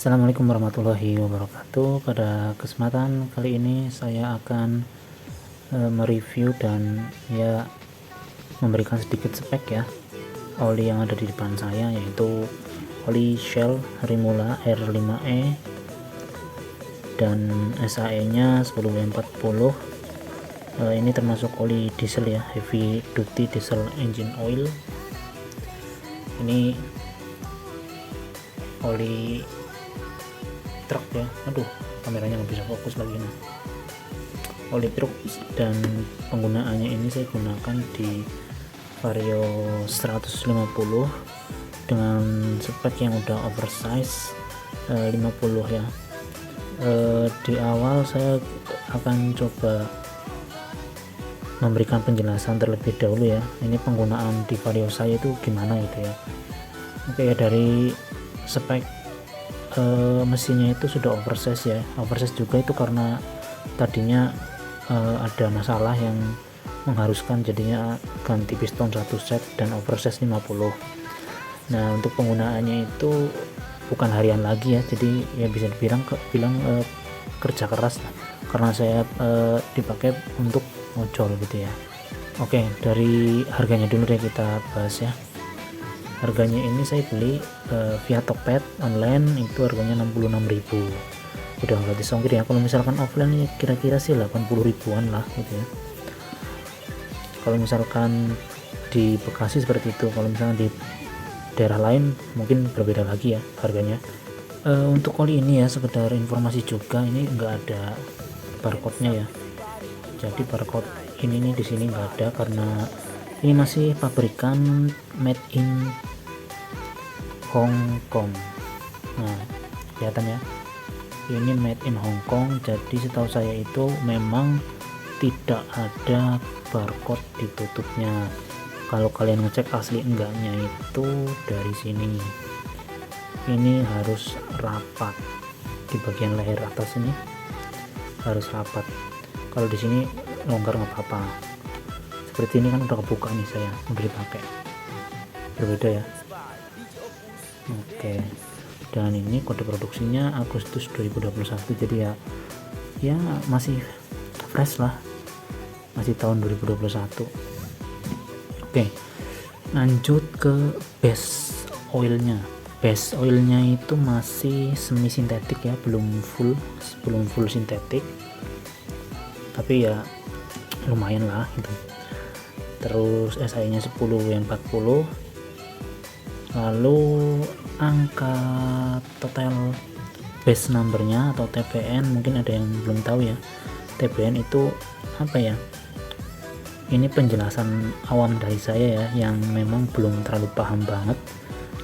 Assalamualaikum warahmatullahi wabarakatuh. Pada kesempatan kali ini saya akan mereview dan ya memberikan sedikit spek ya oli yang ada di depan saya, yaitu oli Shell Rimula R5E dan SAE nya 10W40. Ini termasuk oli diesel ya, heavy duty diesel engine oil. Ini oli truk ya, aduh kameranya nggak bisa fokus lagi. Nah, oli truk, dan penggunaannya ini saya gunakan di Vario 150 dengan spek yang udah oversize 50 ya. Di awal saya akan coba memberikan penjelasan terlebih dahulu ya, ini penggunaan di Vario saya itu gimana gitu ya. Oke ya, dari spek mesinnya itu sudah oversize ya. Oversize juga itu karena tadinya ada masalah yang mengharuskan jadinya ganti piston 1 set dan oversize 50. Nah, untuk penggunaannya itu bukan harian lagi ya, jadi ya bisa dibilang kerja keras lah, karena saya dipakai untuk ojol gitu ya. Oke, dari harganya dulu deh kita bahas ya. Harganya ini saya beli via Tokped online, itu harganya 66.000, udah gratis ongkir ya. Kalau misalkan offline ya kira-kira sih 80 ribuan lah gitu ya, kalau misalkan di Bekasi seperti itu. Kalau misalkan di daerah lain mungkin berbeda lagi ya harganya. Untuk oli ini ya, sekedar informasi juga, ini enggak ada barcode-nya ya, jadi barcode ini nih di sini enggak ada karena ini masih pabrikan made in Hong Kong. Nah, kelihatan ya, ini made in Hong Kong, jadi setahu saya itu memang tidak ada barcode di tutupnya. Kalau kalian ngecek asli enggaknya itu dari sini, ini harus rapat di bagian leher atas, ini harus rapat. Kalau di sini longgar nggak apa-apa. Seperti ini kan udah kebuka nih, saya udah dipakai, berbeda ya. Oke, dan ini kode produksinya Agustus 2021, jadi ya masih fresh lah, masih tahun 2021. Oke, lanjut ke base oilnya. Base oilnya itu masih semi sintetik ya, belum full sintetik, tapi ya lumayan lah gitu. Terus SI nya 10W40. Lalu angka total base numbernya atau TBN, mungkin ada yang belum tahu ya. TBN itu apa ya, ini penjelasan awam dari saya ya, yang memang belum terlalu paham banget.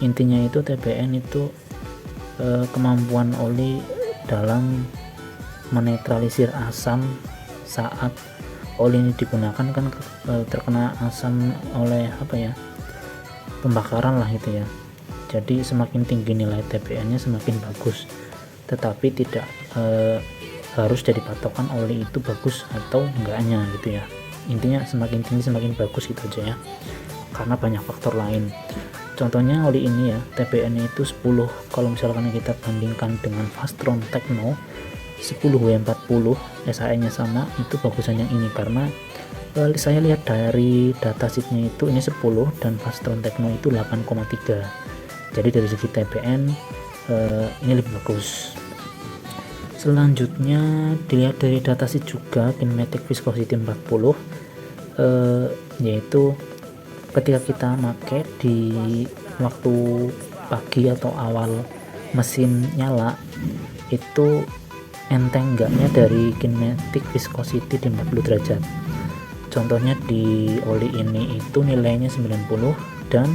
Intinya itu TBN itu kemampuan oli dalam menetralisir asam saat oli ini digunakan, kan terkena asam oleh apa ya, pembakaran lah gitu ya. Jadi semakin tinggi nilai TBN nya semakin bagus, tetapi tidak harus jadi patokan oli itu bagus atau enggaknya gitu ya. Intinya semakin tinggi semakin bagus gitu aja ya, karena banyak faktor lain. Contohnya oli ini ya, TBN nya itu 10. Kalau misalkan kita bandingkan dengan Fastron Techno 10W40, SAE nya sama, itu bagusan yang ini, karena saya lihat dari datasheetnya itu ini 10 dan Fastron Techno itu 8,3. jadi dari segi TBN ini lebih bagus. Selanjutnya dilihat dari datasheet juga, kinematic viscosity 40, yaitu ketika kita pakai di waktu pagi atau awal mesin nyala, itu enteng enggaknya dari kinematic viscosity di 40 derajat. Contohnya di oli ini itu nilainya 90, dan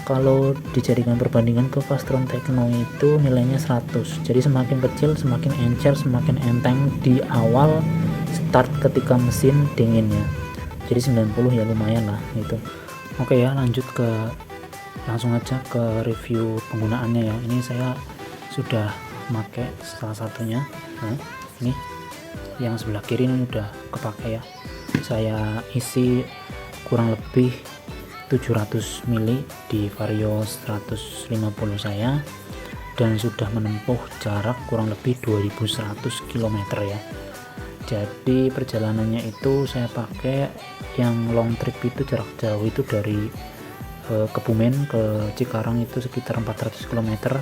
kalau dijadikan perbandingan ke Fastron Techno itu nilainya 100. Jadi semakin kecil semakin encer, semakin enteng di awal start ketika mesin dingin ya. Jadi 90 ya lumayan lah gitu. Oke ya, langsung aja ke review penggunaannya ya. Ini saya sudah pakai salah satunya. Nah, ini yang sebelah kiri ini udah kepake ya. Saya isi kurang lebih 700 ml di Vario 150 saya. dan sudah menempuh jarak kurang lebih 2100 km ya. Jadi perjalanannya itu saya pakai yang long trip itu, jarak jauh itu dari Kebumen ke Cikarang itu sekitar 400 km.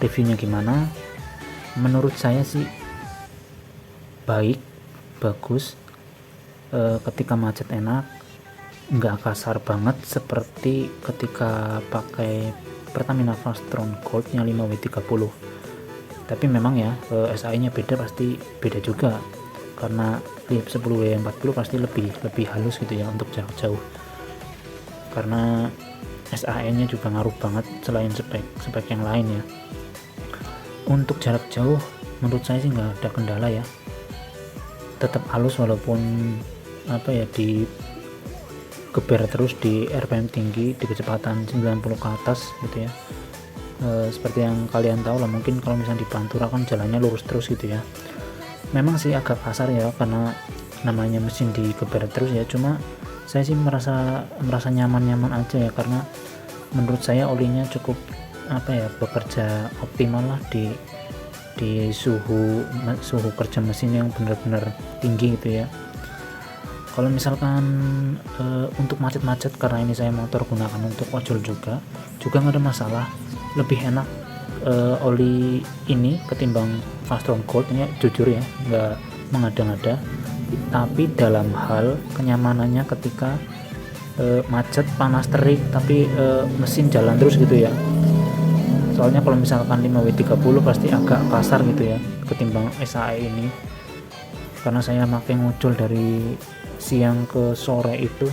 Reviewnya gimana? Menurut saya sih bagus, ketika macet enak, nggak kasar banget seperti ketika pakai Pertamina Fastron Gold yang 5W30. Tapi memang ya SAE nya beda, pasti beda juga, karena 10W40 pasti lebih halus gitu ya untuk jarak jauh, karena SAE nya juga ngaruh banget selain spek yang lain ya. Untuk jarak jauh menurut saya sih nggak ada kendala ya, tetap halus walaupun di geber terus di RPM tinggi, di kecepatan 90 ke atas gitu ya. Seperti yang kalian tahu lah, mungkin kalau misalnya di Pantura kan jalannya lurus terus gitu ya. Memang sih agak kasar ya karena namanya mesin digeber terus ya, cuma saya sih merasa nyaman aja ya, karena menurut saya olinya cukup bekerja optimal lah di suhu kerja mesin yang benar-benar tinggi gitu ya. Kalau misalkan untuk macet-macet, karena ini saya motor gunakan untuk ojol juga nggak ada masalah, lebih enak oli ini ketimbang Fastron Gold ya, jujur ya, nggak mengada-ngada. Tapi dalam hal kenyamanannya ketika macet, panas terik, tapi mesin jalan terus gitu ya. Soalnya kalau misalkan 5W30 pasti agak kasar gitu ya ketimbang SAE ini, karena saya pakai ngojol dari siang ke sore itu,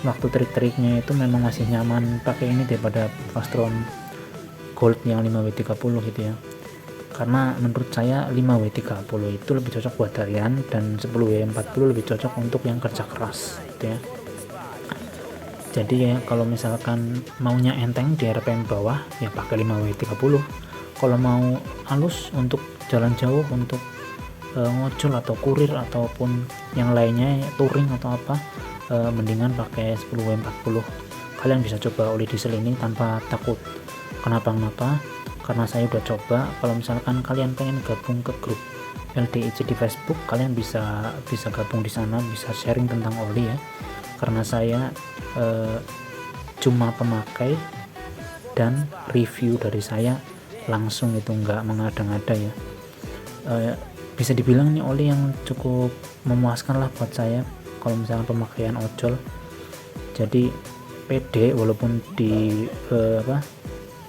waktu terik-teriknya itu memang masih nyaman pakai ini daripada Fastron Gold yang 5W30 gitu ya. Karena menurut saya 5W30 itu lebih cocok buat harian, dan 10W40 lebih cocok untuk yang kerja keras gitu ya. Jadi ya kalau misalkan maunya enteng di RPM bawah ya pakai 5W30. Kalau mau halus untuk jalan jauh, untuk ngojol atau kurir ataupun yang lainnya, touring atau apa, mendingan pakai 10W40. Kalian bisa coba oli diesel ini tanpa takut kenapa-napa, karena saya udah coba. Kalau misalkan kalian pengen gabung ke grup LDIC di Facebook, kalian bisa gabung di sana, bisa sharing tentang oli ya, karena saya cuma pemakai dan review dari saya langsung, itu nggak mengada-ngada ya. Bisa dibilang ini oli yang cukup memuaskan lah buat saya kalau misalnya pemakaian ojol. Jadi pede walaupun di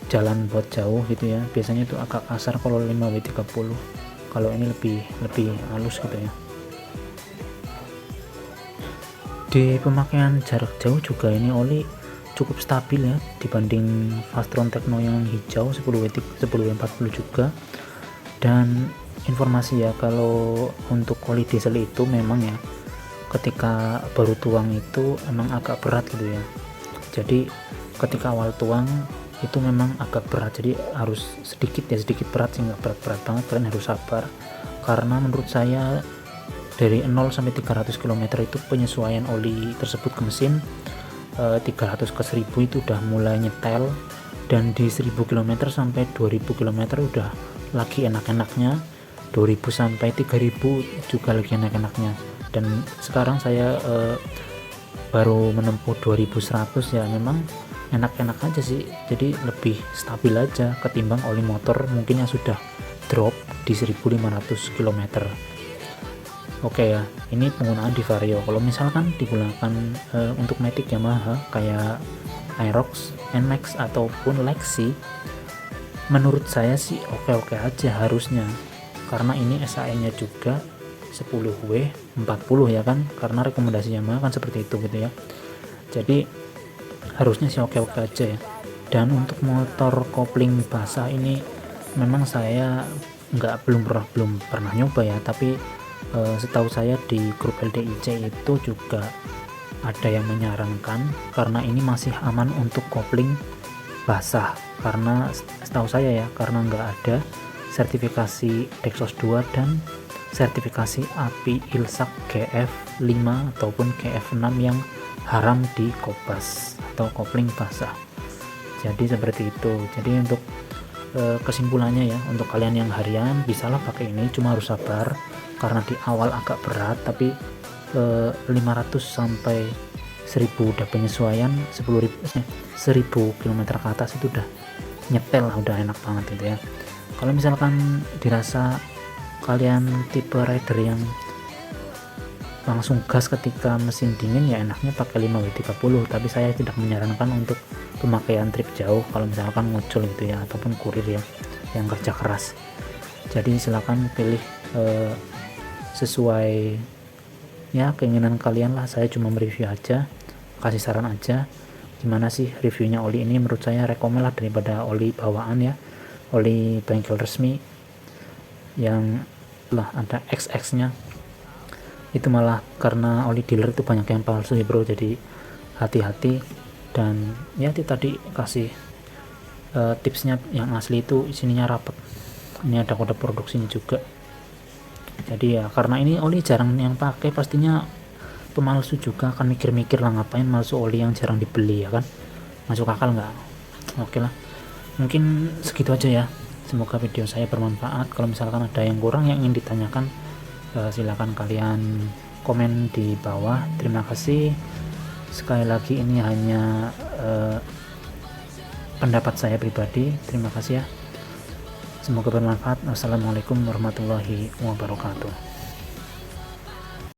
jalan buat jauh gitu ya. Biasanya itu agak kasar kalau 5W30, kalau ini lebih halus gitu ya. Di pemakaian jarak jauh juga ini oli cukup stabil ya dibanding Fastron Tekno yang hijau 10W40 juga. Dan informasi ya, kalau untuk oli diesel itu memang ya ketika baru tuang itu emang agak berat gitu ya. Jadi ketika awal tuang itu memang agak berat, jadi harus sedikit berat sih, nggak berat banget, kalian harus sabar. Karena menurut saya dari 0 sampai 300 km itu penyesuaian oli tersebut ke mesin, 300 ke 1000 itu udah mulai nyetel, dan di 1000 km sampai 2000 km udah lagi enak-enaknya, 2000 sampai 3000 juga lagi enak-enaknya. Dan sekarang saya baru menempuh 2100 ya, memang enak-enak aja sih, jadi lebih stabil aja ketimbang oli motor mungkin yang sudah drop di 1500 km. Oke ya, ini penggunaan di Vario. Kalau misalkan digunakan untuk Matic Yamaha kayak Aerox, NMAX ataupun Lexi, menurut saya sih oke-oke aja harusnya, karena ini SAE nya juga 10W40 ya kan, karena rekomendasi Yamaha kan seperti itu gitu ya. Jadi harusnya sih oke-oke aja ya. Dan untuk motor kopling basah ini memang saya belum pernah nyoba ya, tapi setahu saya di grup LDIC itu juga ada yang menyarankan karena ini masih aman untuk kopling basah, karena setahu saya ya, karena nggak ada sertifikasi Dexos 2 dan sertifikasi API ILSAC GF5 ataupun GF6 yang haram di kopas atau kopling basah. Jadi seperti itu. Jadi untuk kesimpulannya ya, untuk kalian yang harian bisalah pakai ini, cuma harus sabar karena di awal agak berat, tapi 500 sampai 1000 udah penyesuaian, 1000 km ke atas itu udah nyetel lah, udah enak banget gitu ya. Kalau misalkan dirasa kalian tipe rider yang langsung gas ketika mesin dingin, ya enaknya pakai 5W30, tapi saya tidak menyarankan untuk pemakaian trip jauh kalau misalkan ngocol gitu ya, ataupun kurir ya yang kerja keras. Jadi silakan pilih sesuai ya keinginan kalian lah. Saya cuma mereview aja, kasih saran aja gimana sih reviewnya oli ini. Menurut saya rekomen lah daripada oli bawaan ya, oli bengkel resmi yang lah ada XX nya itu, malah karena oli dealer itu banyak yang palsu ya bro, jadi hati-hati. Dan ya itu tadi kasih tipsnya, yang asli itu sininya rapet, ini ada kode produksinya juga. Jadi ya karena ini oli jarang yang pakai, pastinya pemalsu juga akan mikir-mikir lah, ngapain malsu oli yang jarang dibeli ya kan, masuk akal nggak? Oke lah, mungkin segitu aja ya, semoga video saya bermanfaat. Kalau misalkan ada yang kurang yang ingin ditanyakan, silakan kalian komen di bawah. Terima kasih sekali lagi, ini hanya pendapat saya pribadi. Terima kasih ya, semoga bermanfaat. Wassalamualaikum warahmatullahi wabarakatuh.